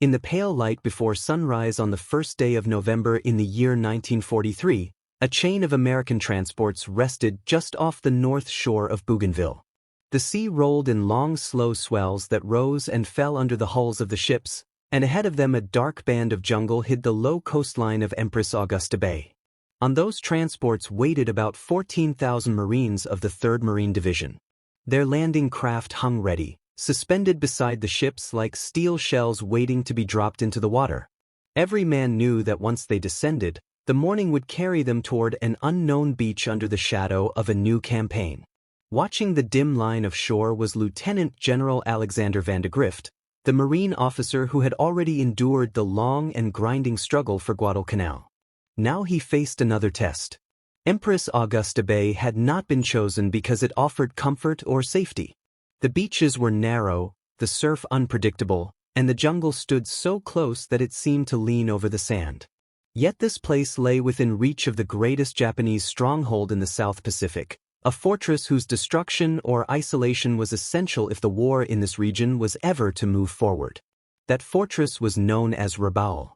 In the pale light before sunrise on the first day of November in the year 1943, a chain of American transports rested just off the north shore of Bougainville. The sea rolled in long, slow swells that rose and fell under the hulls of the ships, and ahead of them a dark band of jungle hid the low coastline of Empress Augusta Bay. On those transports waited about 14,000 Marines of the 3rd Marine Division. Their landing craft hung ready, suspended beside the ships like steel shells waiting to be dropped into the water. Every man knew that once they descended, the morning would carry them toward an unknown beach under the shadow of a new campaign. Watching the dim line of shore was Lieutenant General Alexander Van de Grift, the Marine officer who had already endured the long and grinding struggle for Guadalcanal. Now he faced another test. Empress Augusta Bay had not been chosen because it offered comfort or safety. The beaches were narrow, the surf unpredictable, and the jungle stood so close that it seemed to lean over the sand. Yet this place lay within reach of the greatest Japanese stronghold in the South Pacific, a fortress whose destruction or isolation was essential if the war in this region was ever to move forward. That fortress was known as Rabaul.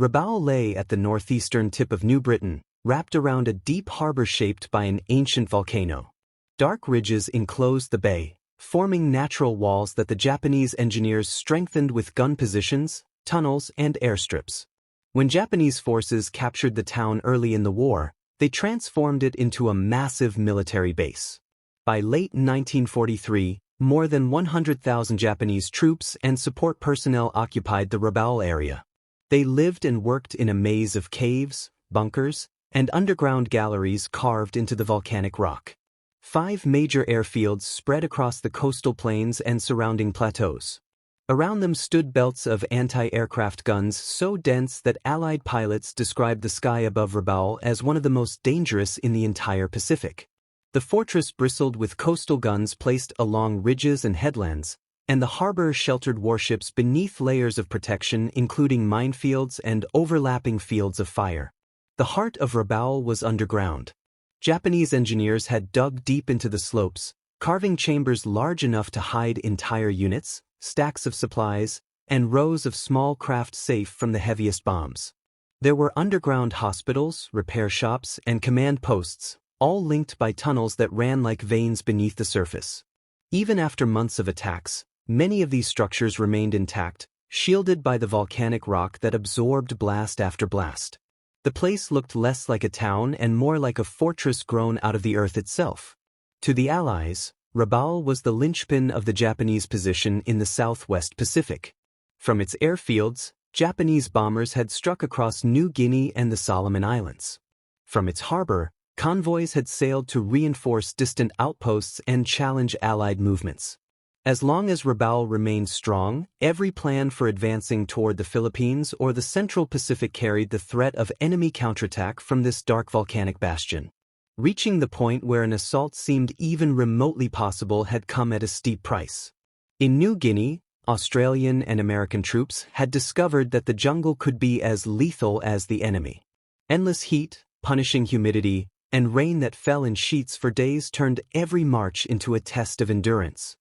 Rabaul lay at the northeastern tip of New Britain, wrapped around a deep harbor shaped by an ancient volcano. Dark ridges enclosed the bay, forming natural walls that the Japanese engineers strengthened with gun positions, tunnels, and airstrips. When Japanese forces captured the town early in the war, they transformed it into a massive military base. By late 1943, more than 100,000 Japanese troops and support personnel occupied the Rabaul area. They lived and worked in a maze of caves, bunkers, and underground galleries carved into the volcanic rock. 5 major airfields spread across the coastal plains and surrounding plateaus. Around them stood belts of anti-aircraft guns so dense that Allied pilots described the sky above Rabaul as one of the most dangerous in the entire Pacific. The fortress bristled with coastal guns placed along ridges and headlands, and the harbor sheltered warships beneath layers of protection including minefields and overlapping fields of fire. The heart of Rabaul was underground. Japanese engineers had dug deep into the slopes, carving chambers large enough to hide entire units, stacks of supplies, and rows of small craft safe from the heaviest bombs. There were underground hospitals, repair shops, and command posts, all linked by tunnels that ran like veins beneath the surface. Even after months of attacks, many of these structures remained intact, shielded by the volcanic rock that absorbed blast after blast. The place looked less like a town and more like a fortress grown out of the earth itself. To the Allies, Rabaul was the linchpin of the Japanese position in the Southwest Pacific. From its airfields, Japanese bombers had struck across New Guinea and the Solomon Islands. From its harbor, convoys had sailed to reinforce distant outposts and challenge Allied movements. As long as Rabaul remained strong, every plan for advancing toward the Philippines or the Central Pacific carried the threat of enemy counterattack from this dark volcanic bastion. Reaching the point where an assault seemed even remotely possible had come at a steep price. In New Guinea, Australian and American troops had discovered that the jungle could be as lethal as the enemy. Endless heat, punishing humidity, and rain that fell in sheets for days turned every march into a test of endurance.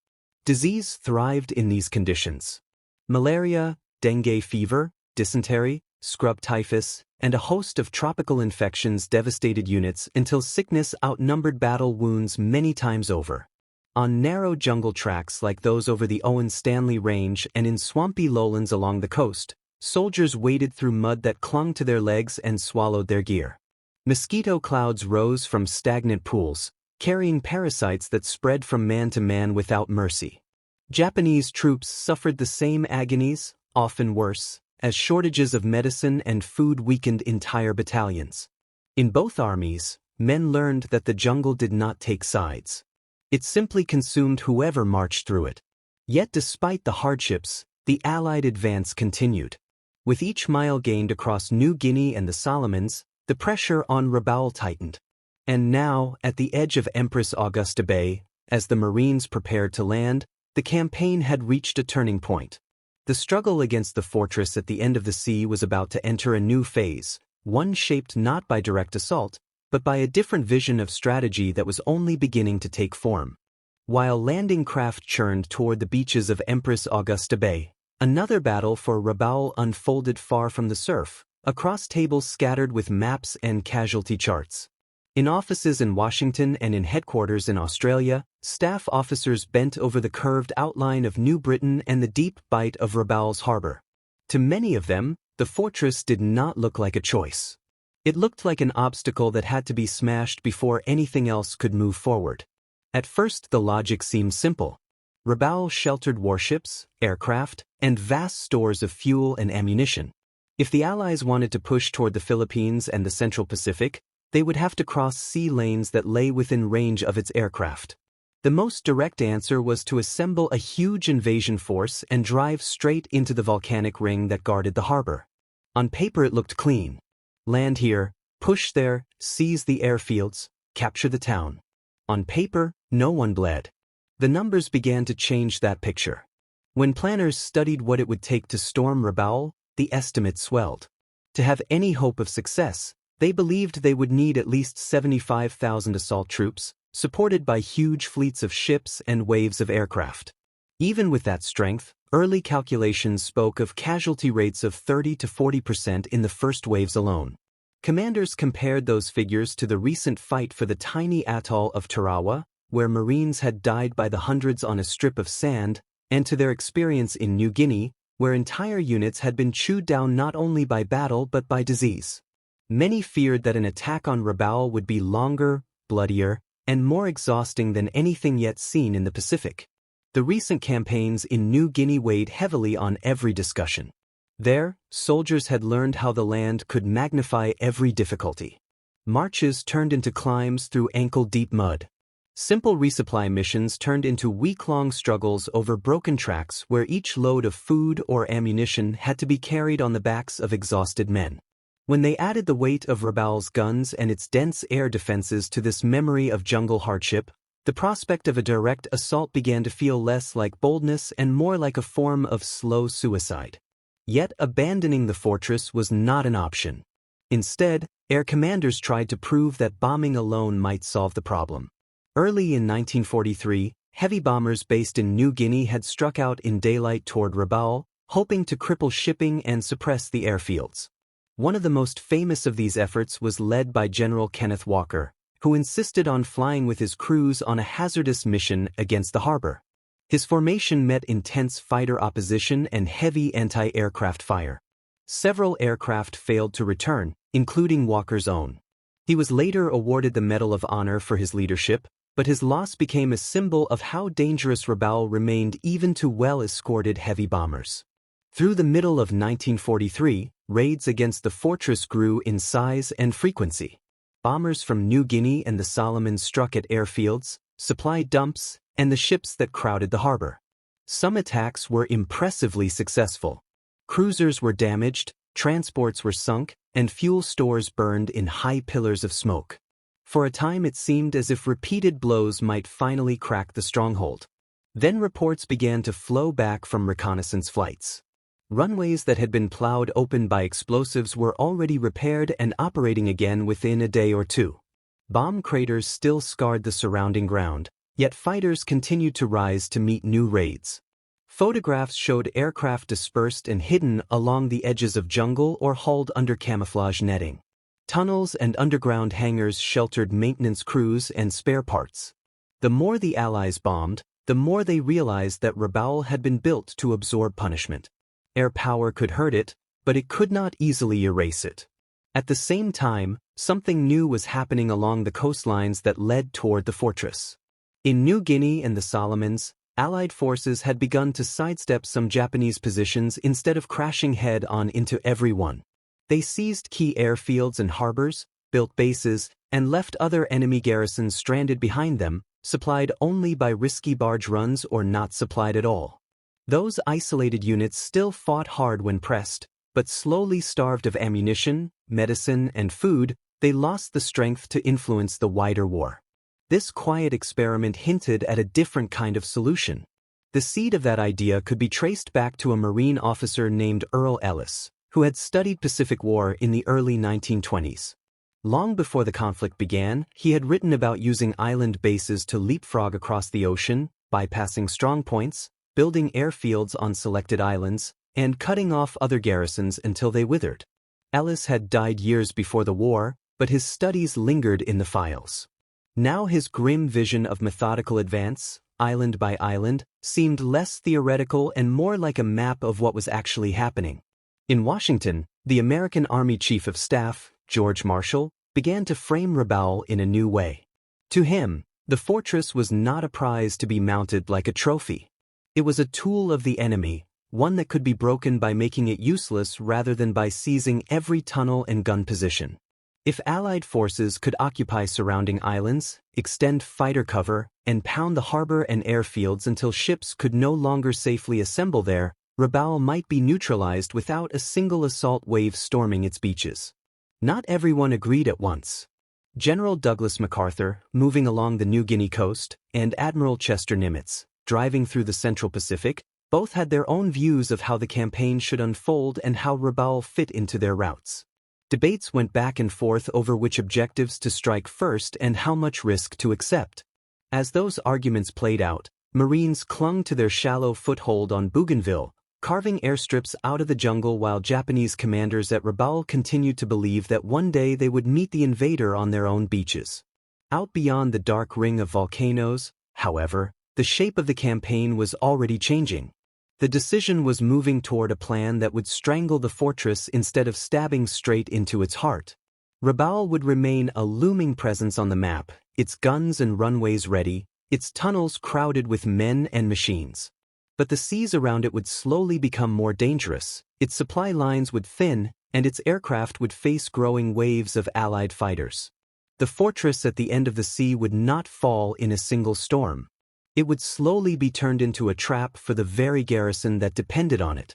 Disease thrived in these conditions. Malaria, dengue fever, dysentery, scrub typhus, and a host of tropical infections devastated units until sickness outnumbered battle wounds many times over. On narrow jungle tracks like those over the Owen Stanley Range and in swampy lowlands along the coast, soldiers waded through mud that clung to their legs and swallowed their gear. Mosquito clouds rose from stagnant pools, carrying parasites that spread from man to man without mercy. Japanese troops suffered the same agonies, often worse, as shortages of medicine and food weakened entire battalions. In both armies, men learned that the jungle did not take sides. It simply consumed whoever marched through it. Yet despite the hardships, the Allied advance continued. With each mile gained across New Guinea and the Solomons, the pressure on Rabaul tightened. And now, at the edge of Empress Augusta Bay, as the Marines prepared to land, the campaign had reached a turning point. The struggle against the fortress at the end of the sea was about to enter a new phase, one shaped not by direct assault, but by a different vision of strategy that was only beginning to take form. While landing craft churned toward the beaches of Empress Augusta Bay, Another battle for Rabaul unfolded far from the surf, across tables scattered with maps and casualty charts. In offices in Washington and in headquarters in Australia, staff officers bent over the curved outline of New Britain and the deep bite of Rabaul's harbor. To many of them, the fortress did not look like a choice. It looked like an obstacle that had to be smashed before anything else could move forward. At first the logic seemed simple. Rabaul sheltered warships, aircraft, and vast stores of fuel and ammunition. If the Allies wanted to push toward the Philippines and the Central Pacific, they would have to cross sea lanes that lay within range of its aircraft. The most direct answer was to assemble a huge invasion force and drive straight into the volcanic ring that guarded the harbor. On paper it looked clean. Land here, push there, seize the airfields, capture the town. On paper, no one bled. The numbers began to change that picture. When planners studied what it would take to storm Rabaul, the estimate swelled. To have any hope of success, they believed they would need at least 75,000 assault troops, supported by huge fleets of ships and waves of aircraft. Even with that strength, early calculations spoke of casualty rates of 30 to 40% in the first waves alone. Commanders compared those figures to the recent fight for the tiny atoll of Tarawa, where Marines had died by the hundreds on a strip of sand, and to their experience in New Guinea, where entire units had been chewed down not only by battle but by disease. Many feared that an attack on Rabaul would be longer, bloodier, and more exhausting than anything yet seen in the Pacific. The recent campaigns in New Guinea weighed heavily on every discussion. There, soldiers had learned how the land could magnify every difficulty. Marches turned into climbs through ankle-deep mud. Simple resupply missions turned into week-long struggles over broken tracks where each load of food or ammunition had to be carried on the backs of exhausted men. When they added the weight of Rabaul's guns and its dense air defenses to this memory of jungle hardship, the prospect of a direct assault began to feel less like boldness and more like a form of slow suicide. Yet abandoning the fortress was not an option. Instead, air commanders tried to prove that bombing alone might solve the problem. Early in 1943, heavy bombers based in New Guinea had struck out in daylight toward Rabaul, hoping to cripple shipping and suppress the airfields. One of the most famous of these efforts was led by General Kenneth Walker, who insisted on flying with his crews on a hazardous mission against the harbor. His formation met intense fighter opposition and heavy anti-aircraft fire. Several aircraft failed to return, including Walker's own. He was later awarded the Medal of Honor for his leadership, but his loss became a symbol of how dangerous Rabaul remained even to well-escorted heavy bombers. Through the middle of 1943, raids against the fortress grew in size and frequency. Bombers from New Guinea and the Solomons struck at airfields, supply dumps, and the ships that crowded the harbor. Some attacks were impressively successful. Cruisers were damaged, transports were sunk, and fuel stores burned in high pillars of smoke. For a time it seemed as if repeated blows might finally crack the stronghold. Then reports began to flow back from reconnaissance flights. Runways that had been plowed open by explosives were already repaired and operating again within a day or two. Bomb craters still scarred the surrounding ground, yet fighters continued to rise to meet new raids. Photographs showed aircraft dispersed and hidden along the edges of jungle or hauled under camouflage netting. Tunnels and underground hangars sheltered maintenance crews and spare parts. The more the Allies bombed, the more they realized that Rabaul had been built to absorb punishment. Air power could hurt it, but it could not easily erase it. At the same time, something new was happening along the coastlines that led toward the fortress. In New Guinea and the Solomons, Allied forces had begun to sidestep some Japanese positions instead of crashing head-on into every one. They seized key airfields and harbors, built bases, and left other enemy garrisons stranded behind them, supplied only by risky barge runs or not supplied at all. Those isolated units still fought hard when pressed, but slowly starved of ammunition, medicine, and food, they lost the strength to influence the wider war. This quiet experiment hinted at a different kind of solution. The seed of that idea could be traced back to a Marine officer named Earl Ellis, who had studied Pacific War in the early 1920s. Long before the conflict began, he had written about using island bases to leapfrog across the ocean, bypassing strong points, building airfields on selected islands, and cutting off other garrisons until they withered. Ellis had died years before the war, but his studies lingered in the files. Now his grim vision of methodical advance, island by island, seemed less theoretical and more like a map of what was actually happening. In Washington, the American Army Chief of Staff, George Marshall, began to frame Rabaul in a new way. To him, the fortress was not a prize to be mounted like a trophy. It was a tool of the enemy, one that could be broken by making it useless rather than by seizing every tunnel and gun position. If Allied forces could occupy surrounding islands, extend fighter cover, and pound the harbor and airfields until ships could no longer safely assemble there, Rabaul might be neutralized without a single assault wave storming its beaches. Not everyone agreed at once. General Douglas MacArthur, moving along the New Guinea coast, and Admiral Chester Nimitz, driving through the Central Pacific, both had their own views of how the campaign should unfold and how Rabaul fit into their routes. Debates went back and forth over which objectives to strike first and how much risk to accept. As those arguments played out, Marines clung to their shallow foothold on Bougainville, carving airstrips out of the jungle, while Japanese commanders at Rabaul continued to believe that one day they would meet the invader on their own beaches. Out beyond the dark ring of volcanoes, however, the shape of the campaign was already changing. The decision was moving toward a plan that would strangle the fortress instead of stabbing straight into its heart. Rabaul would remain a looming presence on the map, its guns and runways ready, its tunnels crowded with men and machines. But the seas around it would slowly become more dangerous, its supply lines would thin, and its aircraft would face growing waves of Allied fighters. The fortress at the end of the sea would not fall in a single storm. It would slowly be turned into a trap for the very garrison that depended on it.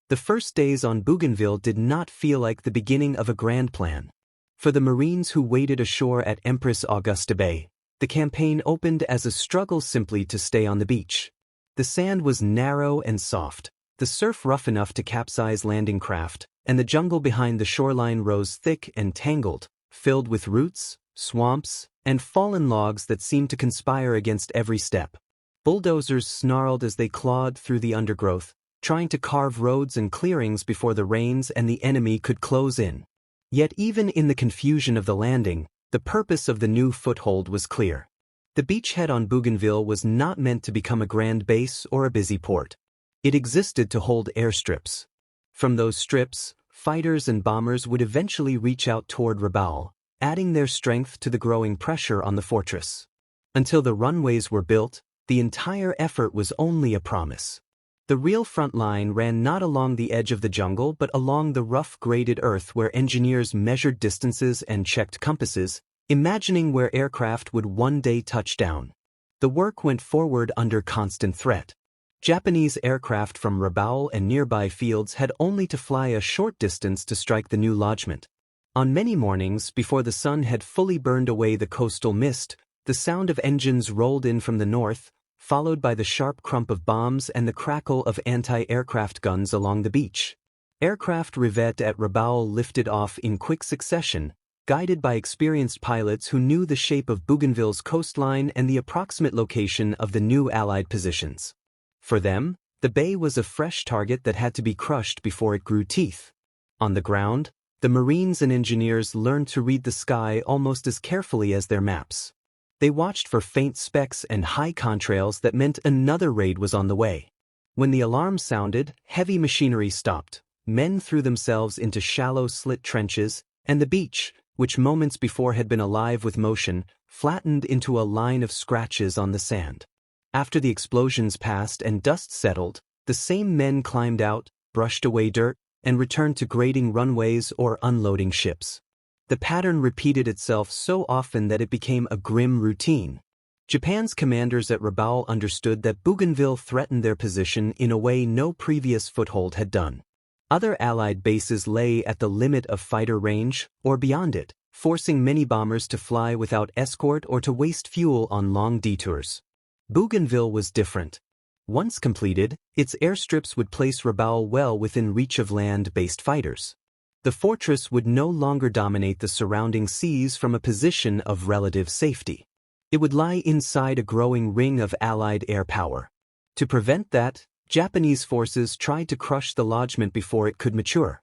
The first days on Bougainville did not feel like the beginning of a grand plan. For the Marines who waited ashore at Empress Augusta Bay, the campaign opened as a struggle simply to stay on the beach. The sand was narrow and soft, the surf rough enough to capsize landing craft, and the jungle behind the shoreline rose thick and tangled, filled with roots, swamps, and fallen logs that seemed to conspire against every step. Bulldozers snarled as they clawed through the undergrowth, trying to carve roads and clearings before the rains and the enemy could close in. Yet even in the confusion of the landing, the purpose of the new foothold was clear. The beachhead on Bougainville was not meant to become a grand base or a busy port. It existed to hold airstrips. From those strips, fighters and bombers would eventually reach out toward Rabaul, adding their strength to the growing pressure on the fortress. Until the runways were built, the entire effort was only a promise. The real front line ran not along the edge of the jungle but along the rough graded earth where engineers measured distances and checked compasses, imagining where aircraft would one day touch down. The work went forward under constant threat. Japanese aircraft from Rabaul and nearby fields had only to fly a short distance to strike the new lodgment. On many mornings, before the sun had fully burned away the coastal mist, the sound of engines rolled in from the north, followed by the sharp crump of bombs and the crackle of anti-aircraft guns along the beach. Aircraft revet at Rabaul lifted off in quick succession, guided by experienced pilots who knew the shape of Bougainville's coastline and the approximate location of the new Allied positions. For them, the bay was a fresh target that had to be crushed before it grew teeth. On the ground, the Marines and engineers learned to read the sky almost as carefully as their maps. They watched for faint specks and high contrails that meant another raid was on the way. When the alarm sounded, heavy machinery stopped, men threw themselves into shallow slit trenches, and the beach, which moments before had been alive with motion, flattened into a line of scratches on the sand. After the explosions passed and dust settled, the same men climbed out, brushed away dirt, and returned to grading runways or unloading ships. The pattern repeated itself so often that it became a grim routine. Japan's commanders at Rabaul understood that Bougainville threatened their position in a way no previous foothold had done. Other Allied bases lay at the limit of fighter range, or beyond it, forcing many bombers to fly without escort or to waste fuel on long detours. Bougainville was different. Once completed, its airstrips would place Rabaul well within reach of land-based fighters. The fortress would no longer dominate the surrounding seas from a position of relative safety. It would lie inside a growing ring of Allied air power. To prevent that, Japanese forces tried to crush the lodgment before it could mature.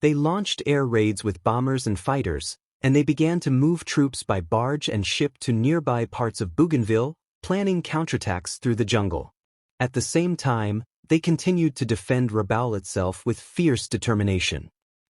They launched air raids with bombers and fighters, and they began to move troops by barge and ship to nearby parts of Bougainville, planning counterattacks through the jungle. At the same time, they continued to defend Rabaul itself with fierce determination.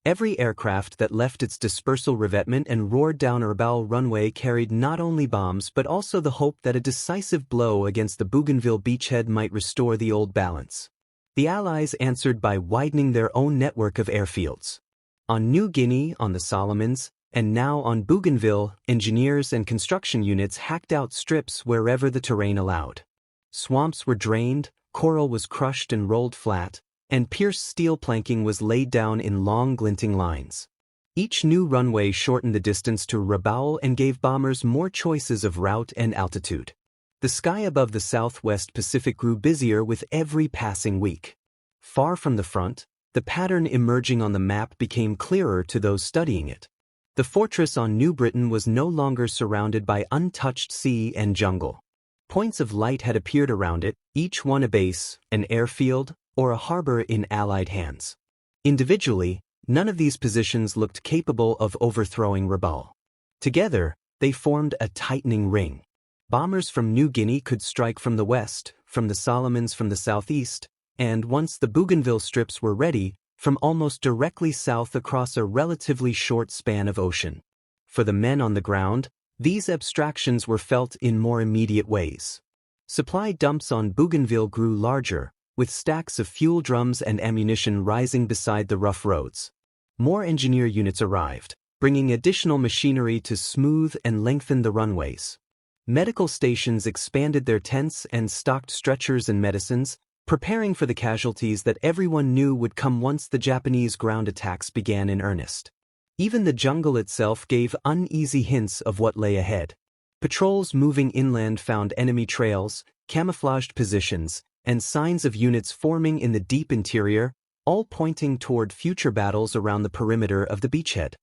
Every aircraft that left its dispersal revetment and roared down a Rabaul runway carried not only bombs but also the hope that a decisive blow against the Bougainville beachhead might restore the old balance. The Allies answered by widening their own network of airfields. On New Guinea, on the Solomons, and now on Bougainville, engineers and construction units hacked out strips wherever the terrain allowed. Swamps were drained, coral was crushed and rolled flat, and pierced steel planking was laid down in long glinting lines. Each new runway shortened the distance to Rabaul and gave bombers more choices of route and altitude. The sky above the southwest Pacific grew busier with every passing week. Far from the front, the pattern emerging on the map became clearer to those studying it. The fortress on New Britain was no longer surrounded by untouched sea and jungle. Points of light had appeared around it, each one a base, an airfield, or a harbor in Allied hands. Individually, none of these positions looked capable of overthrowing Rabaul. Together, they formed a tightening ring. Bombers from New Guinea could strike from the west, from the Solomons from the southeast, and once the Bougainville strips were ready, from almost directly south across a relatively short span of ocean. For the men on the ground, these abstractions were felt in more immediate ways. Supply dumps on Bougainville grew larger, with stacks of fuel drums and ammunition rising beside the rough roads. More engineer units arrived, bringing additional machinery to smooth and lengthen the runways. Medical stations expanded their tents and stocked stretchers and medicines, preparing for the casualties that everyone knew would come once the Japanese ground attacks began in earnest. Even the jungle itself gave uneasy hints of what lay ahead. Patrols moving inland found enemy trails, camouflaged positions, and signs of units forming in the deep interior, all pointing toward future battles around the perimeter of the beachhead.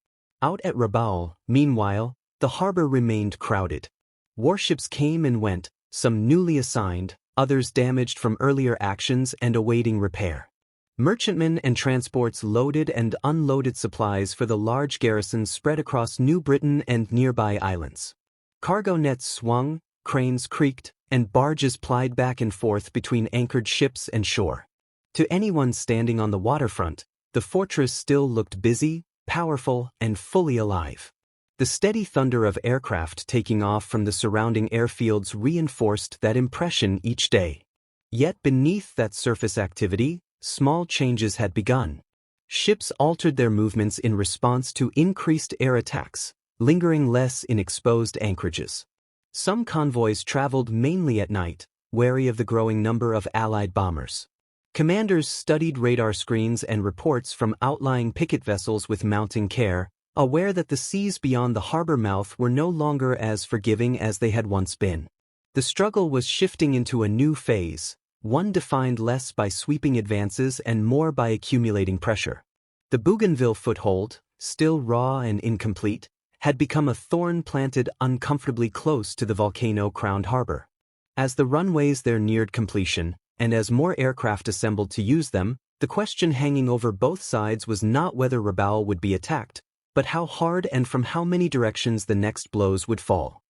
Out at Rabaul, meanwhile, the harbor remained crowded. Warships came and went, some newly assigned, others damaged from earlier actions and awaiting repair. Merchantmen and transports loaded and unloaded supplies for the large garrisons spread across New Britain and nearby islands. Cargo nets swung, cranes creaked, and barges plied back and forth between anchored ships and shore. To anyone standing on the waterfront, the fortress still looked busy, powerful, and fully alive. The steady thunder of aircraft taking off from the surrounding airfields reinforced that impression each day. Yet beneath that surface activity, small changes had begun. Ships altered their movements in response to increased air attacks, lingering less in exposed anchorages. Some convoys traveled mainly at night, wary of the growing number of Allied bombers. Commanders studied radar screens and reports from outlying picket vessels with mounting care, aware that the seas beyond the harbor mouth were no longer as forgiving as they had once been. The struggle was shifting into a new phase, one defined less by sweeping advances and more by accumulating pressure. The Bougainville foothold, still raw and incomplete, had become a thorn planted uncomfortably close to the volcano-crowned harbor. As the runways there neared completion, and as more aircraft assembled to use them, the question hanging over both sides was not whether Rabaul would be attacked, but how hard and from how many directions the next blows would fall.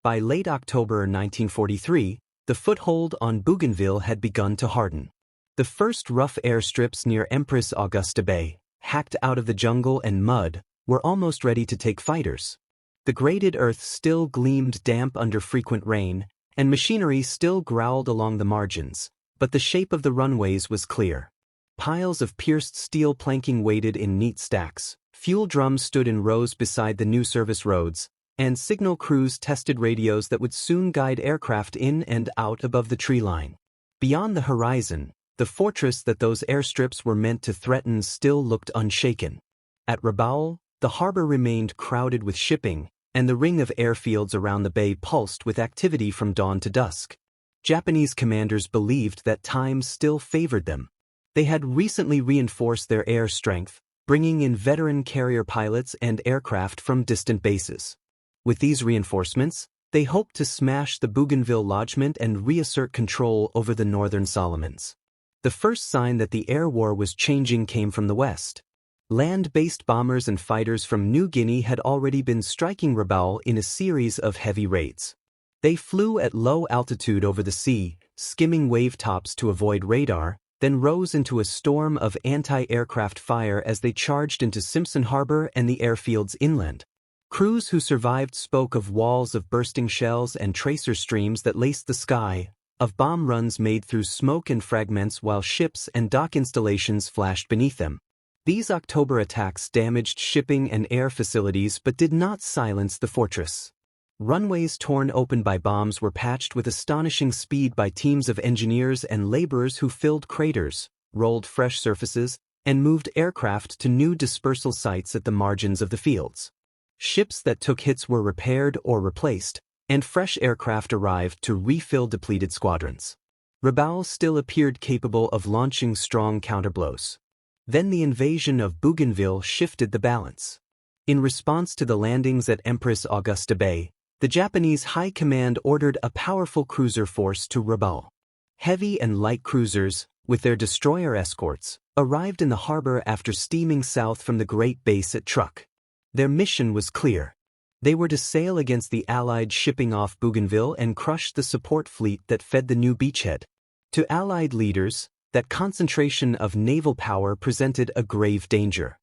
By late October 1943, the foothold on Bougainville had begun to harden. The first rough airstrips near Empress Augusta Bay, hacked out of the jungle and mud, were almost ready to take fighters. The graded earth still gleamed damp under frequent rain, and machinery still growled along the margins, but the shape of the runways was clear. Piles of pierced steel planking waited in neat stacks, fuel drums stood in rows beside the new service roads, and signal crews tested radios that would soon guide aircraft in and out above the tree line. Beyond the horizon, the fortress that those airstrips were meant to threaten still looked unshaken. At Rabaul, the harbor remained crowded with shipping, and the ring of airfields around the bay pulsed with activity from dawn to dusk. Japanese commanders believed that time still favored them. They had recently reinforced their air strength, bringing in veteran carrier pilots and aircraft from distant bases. With these reinforcements, They hoped to smash the Bougainville lodgment and reassert control over the northern Solomons. The first sign that the air war was changing came from the west. Land-based bombers and fighters from New Guinea had already been striking Rabaul in a series of heavy raids. They flew at low altitude over the sea, skimming wave tops to avoid radar, then rose into a storm of anti-aircraft fire as they charged into Simpson Harbor and the airfields inland. Crews who survived spoke of walls of bursting shells and tracer streams that laced the sky, of bomb runs made through smoke and fragments while ships and dock installations flashed beneath them. These October attacks damaged shipping and air facilities but did not silence the fortress. Runways torn open by bombs were patched with astonishing speed by teams of engineers and laborers who filled craters, rolled fresh surfaces, and moved aircraft to new dispersal sites at the margins of the fields. Ships that took hits were repaired or replaced, and fresh aircraft arrived to refill depleted squadrons. Rabaul still appeared capable of launching strong counterblows. Then the invasion of Bougainville shifted the balance. In response to the landings at Empress Augusta Bay, the Japanese High Command ordered a powerful cruiser force to Rabaul. Heavy and light cruisers, with their destroyer escorts, arrived in the harbor after steaming south from the Great Base at Truk. Their mission was clear. They were to sail against the Allied shipping off Bougainville and crush the support fleet that fed the new beachhead. To Allied leaders, that concentration of naval power presented a grave danger.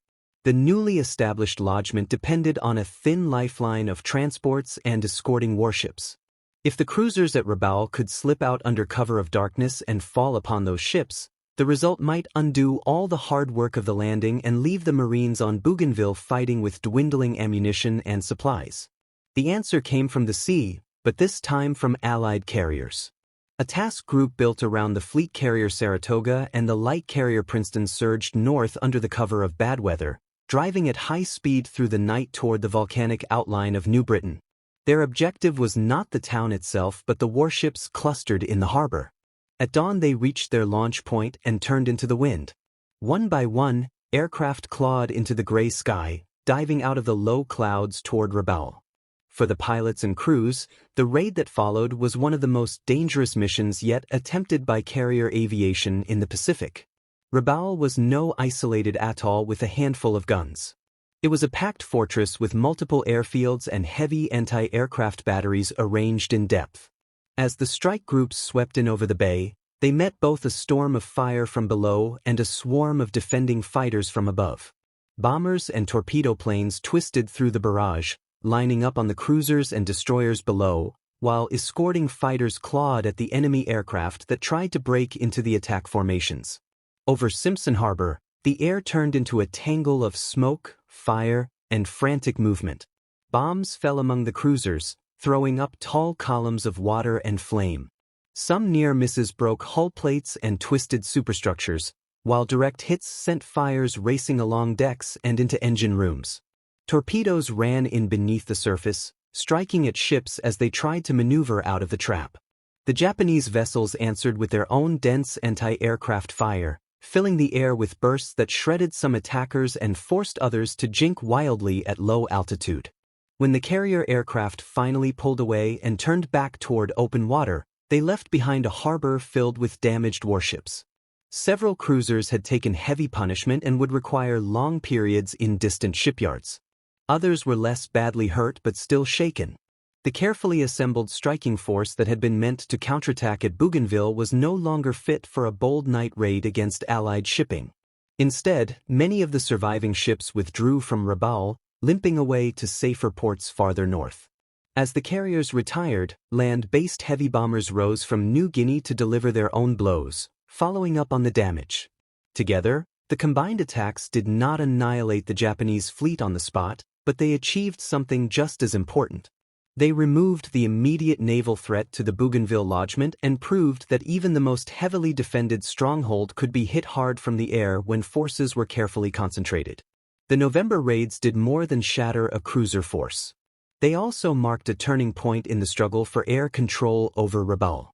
The newly established lodgment depended on a thin lifeline of transports and escorting warships. If the cruisers at Rabaul could slip out under cover of darkness and fall upon those ships, the result might undo all the hard work of the landing and leave the Marines on Bougainville fighting with dwindling ammunition and supplies. The answer came from the sea, but this time from Allied carriers. A task group built around the fleet carrier Saratoga and the light carrier Princeton surged north under the cover of bad weather, driving at high speed through the night toward the volcanic outline of New Britain. Their objective was not the town itself but the warships clustered in the harbor. At dawn they reached their launch point and turned into the wind. One by one, aircraft clawed into the gray sky, diving out of the low clouds toward Rabaul. For the pilots and crews, the raid that followed was one of the most dangerous missions yet attempted by carrier aviation in the Pacific. Rabaul was no isolated atoll with a handful of guns. It was a packed fortress with multiple airfields and heavy anti-aircraft batteries arranged in depth. As the strike groups swept in over the bay, they met both a storm of fire from below and a swarm of defending fighters from above. Bombers and torpedo planes twisted through the barrage, lining up on the cruisers and destroyers below, while escorting fighters clawed at the enemy aircraft that tried to break into the attack formations. Over Simpson Harbor, the air turned into a tangle of smoke, fire, and frantic movement. Bombs fell among the cruisers, throwing up tall columns of water and flame. Some near misses broke hull plates and twisted superstructures, while direct hits sent fires racing along decks and into engine rooms. Torpedoes ran in beneath the surface, striking at ships as they tried to maneuver out of the trap. The Japanese vessels answered with their own dense anti-aircraft fire, filling the air with bursts that shredded some attackers and forced others to jink wildly at low altitude. When the carrier aircraft finally pulled away and turned back toward open water, they left behind a harbor filled with damaged warships. Several cruisers had taken heavy punishment and would require long periods in distant shipyards. Others were less badly hurt but still shaken. The carefully assembled striking force that had been meant to counterattack at Bougainville was no longer fit for a bold night raid against Allied shipping. Instead, many of the surviving ships withdrew from Rabaul, limping away to safer ports farther north. As the carriers retired, land-based heavy bombers rose from New Guinea to deliver their own blows, following up on the damage. Together, the combined attacks did not annihilate the Japanese fleet on the spot, but they achieved something just as important. They removed the immediate naval threat to the Bougainville lodgment and proved that even the most heavily defended stronghold could be hit hard from the air when forces were carefully concentrated. The November raids did more than shatter a cruiser force. They also marked a turning point in the struggle for air control over Rabaul.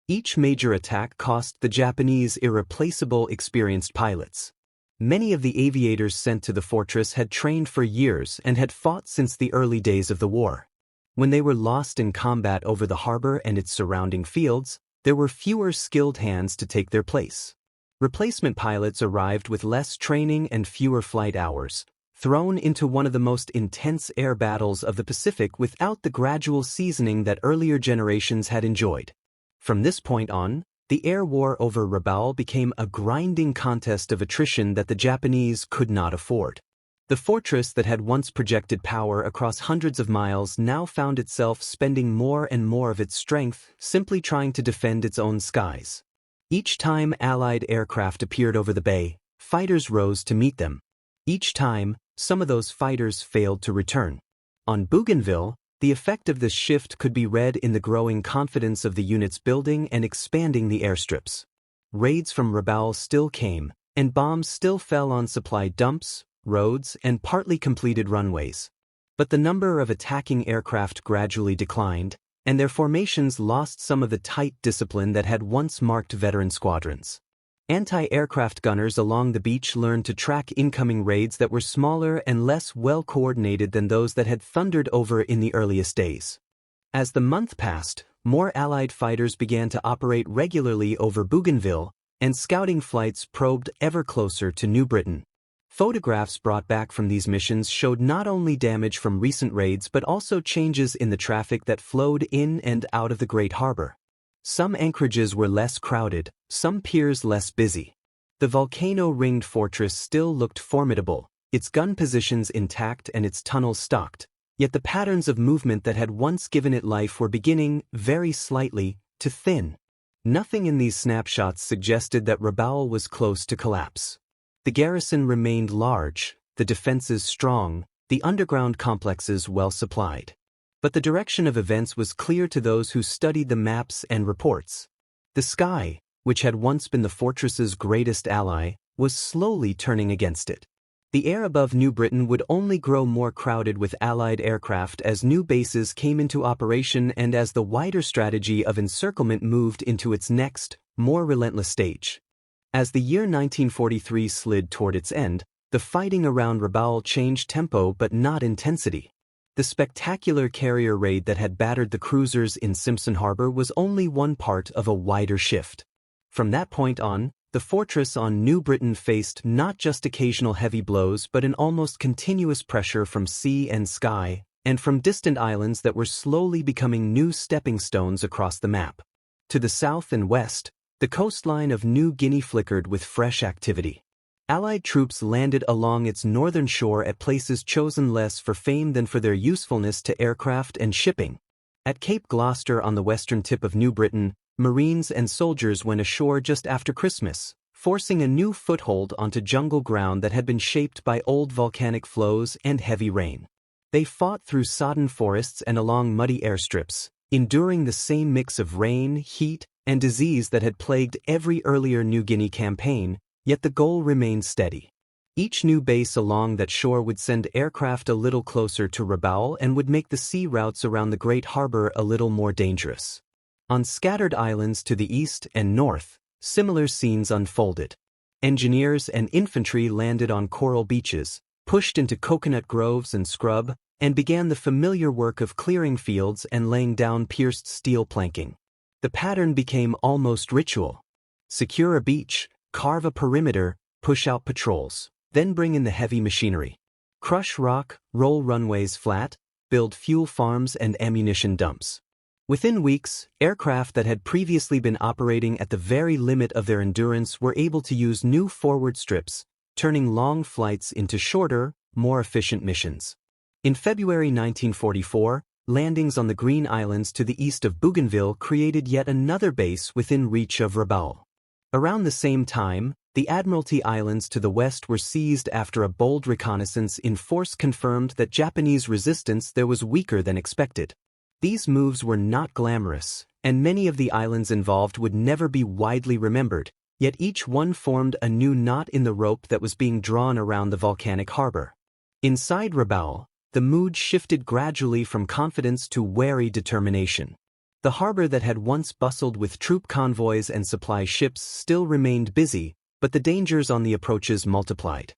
Each major attack cost the Japanese irreplaceable experienced pilots. Many of the aviators sent to the fortress had trained for years and had fought since the early days of the war. When they were lost in combat over the harbor and its surrounding fields, there were fewer skilled hands to take their place. Replacement pilots arrived with less training and fewer flight hours, thrown into one of the most intense air battles of the Pacific without the gradual seasoning that earlier generations had enjoyed. From this point on, the air war over Rabaul became a grinding contest of attrition that the Japanese could not afford. The fortress that had once projected power across hundreds of miles now found itself spending more and more of its strength simply trying to defend its own skies. Each time Allied aircraft appeared over the bay, fighters rose to meet them. Each time, some of those fighters failed to return. On Bougainville, the effect of this shift could be read in the growing confidence of the units building and expanding the airstrips. Raids from Rabaul still came, and bombs still fell on supply dumps, roads, and partly completed runways. But the number of attacking aircraft gradually declined, and their formations lost some of the tight discipline that had once marked veteran squadrons. Anti-aircraft gunners along the beach learned to track incoming raids that were smaller and less well-coordinated than those that had thundered over in the earliest days. As the month passed, more Allied fighters began to operate regularly over Bougainville, and scouting flights probed ever closer to New Britain. Photographs brought back from these missions showed not only damage from recent raids but also changes in the traffic that flowed in and out of the Great Harbor. Some anchorages were less crowded, some piers less busy. The volcano-ringed fortress still looked formidable, its gun positions intact and its tunnels stocked, yet the patterns of movement that had once given it life were beginning, very slightly, to thin. Nothing in these snapshots suggested that Rabaul was close to collapse. The garrison remained large, the defenses strong, the underground complexes well supplied. But the direction of events was clear to those who studied the maps and reports. The sky, which had once been the fortress's greatest ally, was slowly turning against it. The air above New Britain would only grow more crowded with Allied aircraft as new bases came into operation and as the wider strategy of encirclement moved into its next, more relentless stage. As the year 1943 slid toward its end, the fighting around Rabaul changed tempo but not intensity. The spectacular carrier raid that had battered the cruisers in Simpson Harbor was only one part of a wider shift. From that point on, the fortress on New Britain faced not just occasional heavy blows but an almost continuous pressure from sea and sky, and from distant islands that were slowly becoming new stepping stones across the map. To the south and west, the coastline of New Guinea flickered with fresh activity. Allied troops landed along its northern shore at places chosen less for fame than for their usefulness to aircraft and shipping. At Cape Gloucester on the western tip of New Britain, Marines and soldiers went ashore just after Christmas, forcing a new foothold onto jungle ground that had been shaped by old volcanic flows and heavy rain. They fought through sodden forests and along muddy airstrips, enduring the same mix of rain, heat, and disease that had plagued every earlier New Guinea campaign. Yet the goal remained steady. Each new base along that shore would send aircraft a little closer to Rabaul and would make the sea routes around the Great Harbor a little more dangerous. On scattered islands to the east and north, similar scenes unfolded. Engineers and infantry landed on coral beaches, pushed into coconut groves and scrub, and began the familiar work of clearing fields and laying down pierced steel planking. The pattern became almost ritual. Secure a beach, carve a perimeter, push out patrols, then bring in the heavy machinery. Crush rock, roll runways flat, build fuel farms and ammunition dumps. Within weeks, aircraft that had previously been operating at the very limit of their endurance were able to use new forward strips, turning long flights into shorter, more efficient missions. In February 1944, landings on the Green Islands to the east of Bougainville created yet another base within reach of Rabaul. Around the same time, the Admiralty Islands to the west were seized after a bold reconnaissance in force confirmed that Japanese resistance there was weaker than expected. These moves were not glamorous, and many of the islands involved would never be widely remembered, yet each one formed a new knot in the rope that was being drawn around the volcanic harbor. Inside Rabaul, the mood shifted gradually from confidence to wary determination. The harbor that had once bustled with troop convoys and supply ships still remained busy, but the dangers on the approaches multiplied.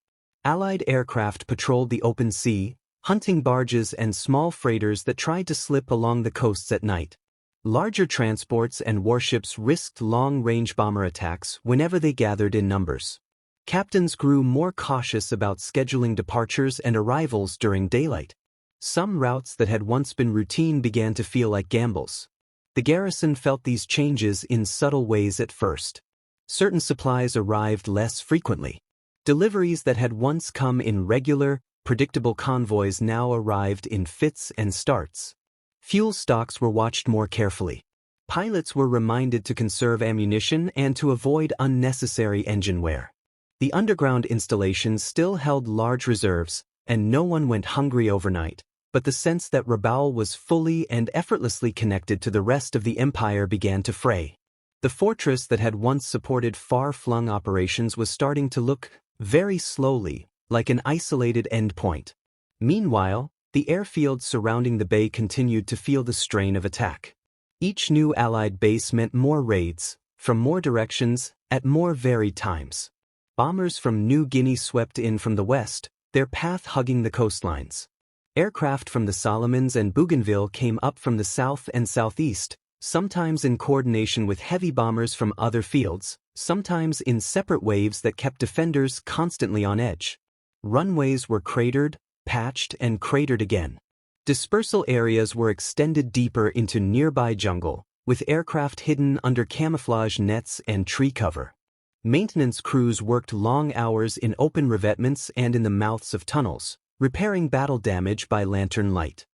Allied aircraft patrolled the open sea, hunting barges and small freighters that tried to slip along the coasts at night. Larger transports and warships risked long-range bomber attacks whenever they gathered in numbers. Captains grew more cautious about scheduling departures and arrivals during daylight. Some routes that had once been routine began to feel like gambles. The garrison felt these changes in subtle ways at first. Certain supplies arrived less frequently. Deliveries that had once come in regular, predictable convoys now arrived in fits and starts. Fuel stocks were watched more carefully. Pilots were reminded to conserve ammunition and to avoid unnecessary engine wear. The underground installations still held large reserves, and no one went hungry overnight, but the sense that Rabaul was fully and effortlessly connected to the rest of the empire began to fray. The fortress that had once supported far-flung operations was starting to look, very slowly, like an isolated endpoint. Meanwhile, the airfields surrounding the bay continued to feel the strain of attack. Each new Allied base meant more raids, from more directions, at more varied times. Bombers from New Guinea swept in from the west, their path hugging the coastlines. Aircraft from the Solomons and Bougainville came up from the south and southeast, sometimes in coordination with heavy bombers from other fields, sometimes in separate waves that kept defenders constantly on edge. Runways were cratered, patched, and cratered again. Dispersal areas were extended deeper into nearby jungle, with aircraft hidden under camouflage nets and tree cover. Maintenance crews worked long hours in open revetments and in the mouths of tunnels, repairing battle damage by lantern light.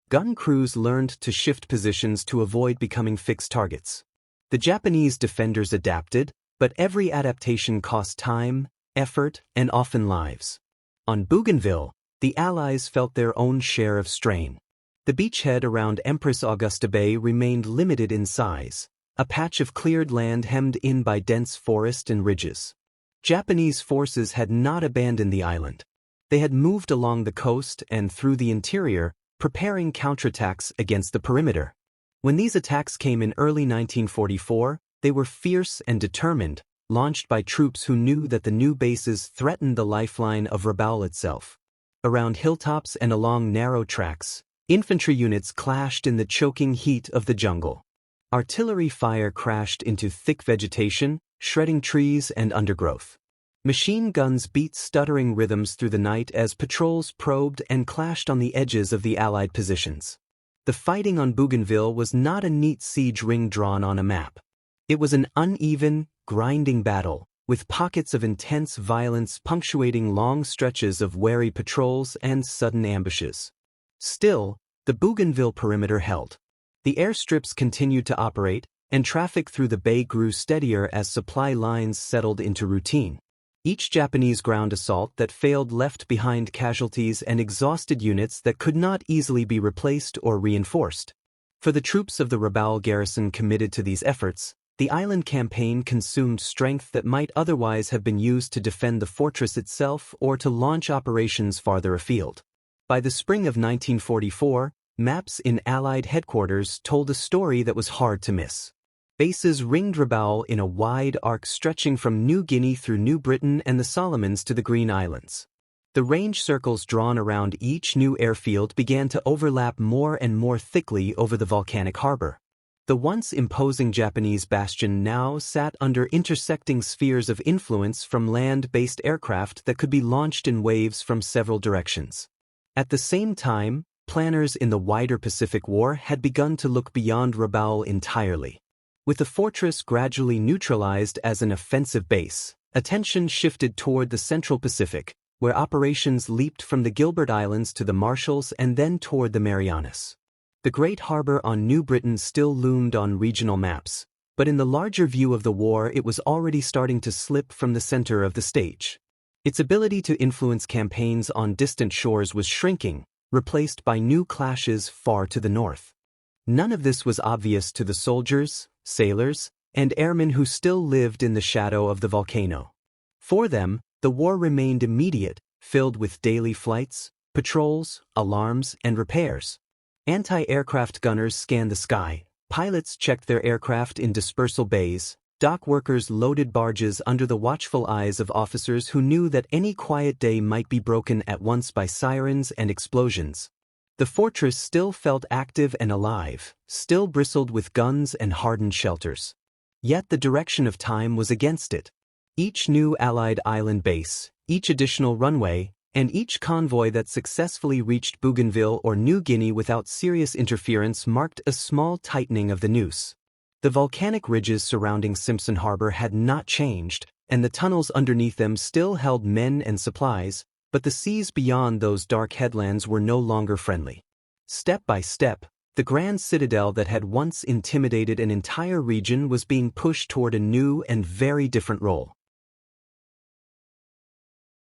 Gun crews learned to shift positions to avoid becoming fixed targets. The Japanese defenders adapted, but every adaptation cost time, effort, and often lives. On Bougainville, the Allies felt their own share of strain. The beachhead around Empress Augusta Bay remained limited in size, a patch of cleared land hemmed in by dense forest and ridges. Japanese forces had not abandoned the island. They had moved along the coast and through the interior, preparing counterattacks against the perimeter. When these attacks came in early 1944, they were fierce and determined, launched by troops who knew that the new bases threatened the lifeline of Rabaul itself. Around hilltops and along narrow tracks, infantry units clashed in the choking heat of the jungle. Artillery fire crashed into thick vegetation, shredding trees and undergrowth. Machine guns beat stuttering rhythms through the night as patrols probed and clashed on the edges of the Allied positions. The fighting on Bougainville was not a neat siege ring drawn on a map. It was an uneven, grinding battle, with pockets of intense violence punctuating long stretches of wary patrols and sudden ambushes. Still, the Bougainville perimeter held. The airstrips continued to operate, and traffic through the bay grew steadier as supply lines settled into routine. Each Japanese ground assault that failed left behind casualties and exhausted units that could not easily be replaced or reinforced. For the troops of the Rabaul garrison committed to these efforts, the island campaign consumed strength that might otherwise have been used to defend the fortress itself or to launch operations farther afield. By the spring of 1944, maps in Allied headquarters told a story that was hard to miss. Bases ringed Rabaul in a wide arc stretching from New Guinea through New Britain and the Solomons to the Green Islands. The range circles drawn around each new airfield began to overlap more and more thickly over the volcanic harbor. The once imposing Japanese bastion now sat under intersecting spheres of influence from land-based aircraft that could be launched in waves from several directions. At the same time, planners in the wider Pacific War had begun to look beyond Rabaul entirely. With the fortress gradually neutralized as an offensive base, attention shifted toward the Central Pacific, where operations leaped from the Gilbert Islands to the Marshalls and then toward the Marianas. The Great Harbor on New Britain still loomed on regional maps, but in the larger view of the war it was already starting to slip from the center of the stage. Its ability to influence campaigns on distant shores was shrinking, replaced by new clashes far to the north. None of this was obvious to the soldiers, sailors, and airmen who still lived in the shadow of the volcano. For them, the war remained immediate, filled with daily flights, patrols, alarms, and repairs. Anti-aircraft gunners scanned the sky, pilots checked their aircraft in dispersal bays, Dock workers loaded barges under the watchful eyes of officers who knew that any quiet day might be broken at once by sirens and explosions. The fortress still felt active and alive, still bristled with guns and hardened shelters. Yet the direction of time was against it. Each new Allied island base, each additional runway, and each convoy that successfully reached Bougainville or New Guinea without serious interference marked a small tightening of the noose. The volcanic ridges surrounding Simpson Harbor had not changed, and the tunnels underneath them still held men and supplies, but the seas beyond those dark headlands were no longer friendly. Step by step, the grand citadel that had once intimidated an entire region was being pushed toward a new and very different role.